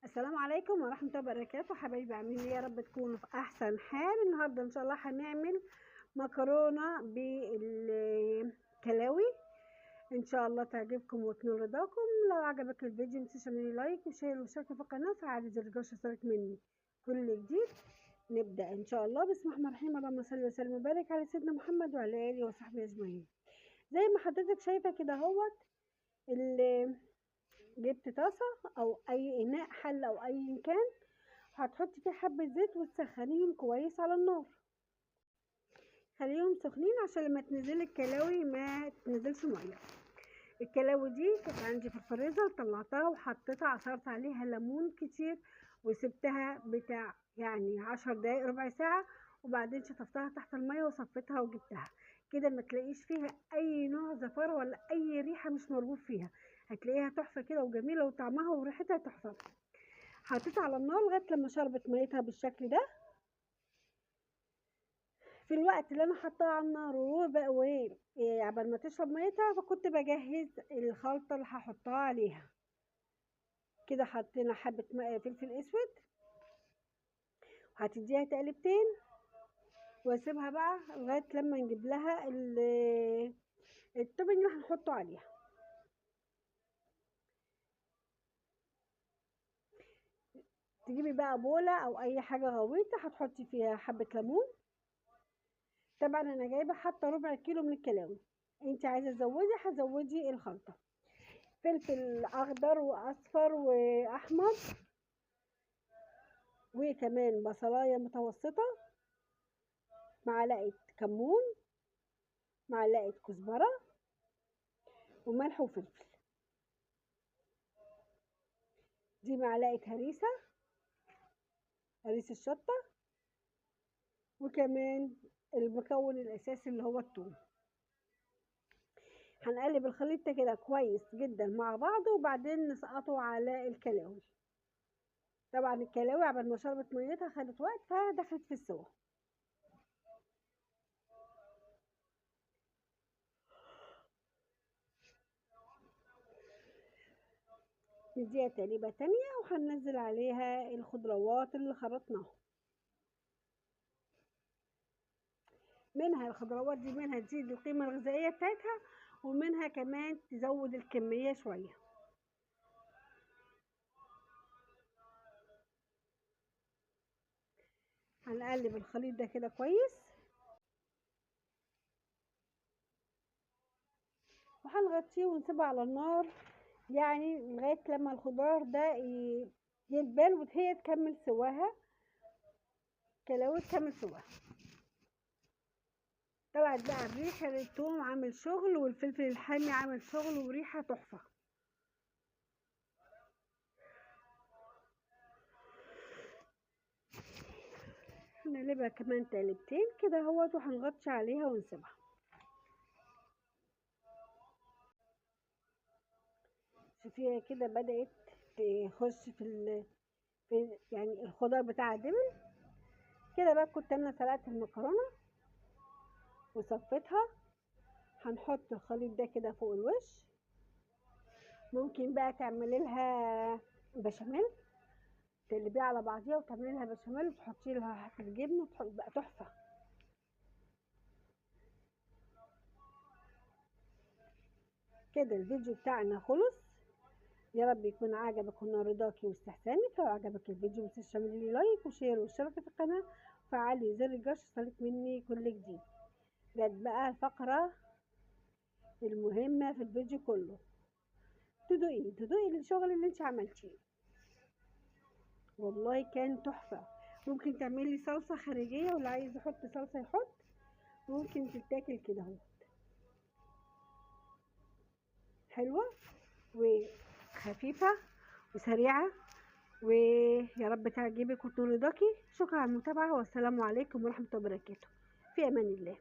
السلام عليكم ورحمة الله وبركاته. حبايبي عاملين ايه؟ يا رب تكونوا في احسن حال. النهارده ان شاء الله هنعمل مكرونة بالكلاوي، ان شاء الله تعجبكم وتنول رضاكم. لو عجبك الفيديو متنسوش تعملي لايك وشير واشتراك في القناة وفعلي زر الجرس اشتراك مني كل جديد. نبدأ ان شاء الله. بسم الله الرحمن الرحيم. اللهم صل وسلم وبارك على سيدنا محمد وعلى اله وصحبه اجمعين. زي ما حضرتك شايفة كده اهوت، جبت طاسة او اي اناء حل او اي كان، هتحطي فيه حبة زيت وتسخنيهم كويس على النار. خليهم سخنين عشان لما تنزل الكلاوي ما تنزلش ميه. الكلاوي دي كانت عندي في الفريزر، طلعتها وحطيتها عصرت عليها ليمون كتير وسبتها بتاع 10 دقايق ربع ساعة، وبعدين شطفتها تحت الميه وصفيتها وجبتها كده. ما تلاقيش فيها اي نوع زفارة ولا اي ريحة مش مرغوب فيها، هتلاقيها تحفة كده وجميلة وطعمها وريحتها تحفة. حطيتها على النار لغايه لما شربت ميتها بالشكل ده. في الوقت اللي انا حطاها على النار عبال ما تشرب ميتها، فكنت بجهز الخلطه اللي هحطها عليها. كده حطينا حبه فلفل اسود، وهتديها تقلبتين واسيبها بقى لغايه لما نجيب لها التوبنج اللي هنحطه عليها. تجيبي بقى بوله او اي حاجه غويطه هتحطي فيها حبه ليمون. طبعا انا جايبه حتى ربع كيلو من الكلاوي، انت عايزه تزودي هتزودي الخلطه. فلفل اخضر واصفر واحمر، وكمان بصلايه متوسطه، معلقه كمون، معلقه كزبره، وملح وفلفل. دي معلقه هريسه الشطه، وكمان المكون الاساسي اللي هو الثوم. هنقلب الخليط ده كده كويس جدا مع بعضه، وبعدين نسقطه على الكلاوي. طبعا الكلاوي عبال ما شربت ميتها خدت وقت فدخلت في السوا. نديها تقليبه تانية وهننزل عليها الخضروات اللي خرطناها. منها الخضروات دي منها تزيد القيمة الغذائية بتاعتها، ومنها كمان تزود الكمية شوية. هنقلب الخليط ده كده كويس، وهنغطيه ونسيبه على النار لغاية لما الخضار ده يدبل وهي تكمل سواها، كلاوي تكمل سواها. طلعت بقى الريحة، الثوم عامل شغل والفلفل الحامي عامل شغل وريحة تحفة. هنقلبها كمان تقلبتين كده اهوت، وهنغطي عليها ونسيبها. شوفيها كده بدأت تخش في الخضار بتاعها دبل كده. بقى كنت انا سلقت المكرونه وصفيتها. هنحط الخليط ده كده فوق الوش. ممكن بقى تعملي لها بشاميل، تقلبيها على بعضيها وتعملي لها بشاميل وتحطي لها في الجبنه بقى تحفه. كده الفيديو بتاعنا خلص. يا رب يكون عجبك ونال رضاكي واستحسانك. لو عجبك الفيديو متنسيش تعملي لي لايك وشير واشتراك في القناه وفعلي زر الجرس يوصلك مني كل جديد. جت بقى الفقره المهمه في الفيديو كله. تدوقي الشغل اللي انت عملتيه، والله كان تحفه. ممكن تعملي صلصه خارجيه، واللي عايز يحط صلصه يحط. ممكن تتاكل كده اهو، حلوه وخفيفه وسريعه، ويا رب تعجبك وتنول رضاكي. شكرا على المتابعه، والسلام عليكم ورحمه الله وبركاته. في امان الله.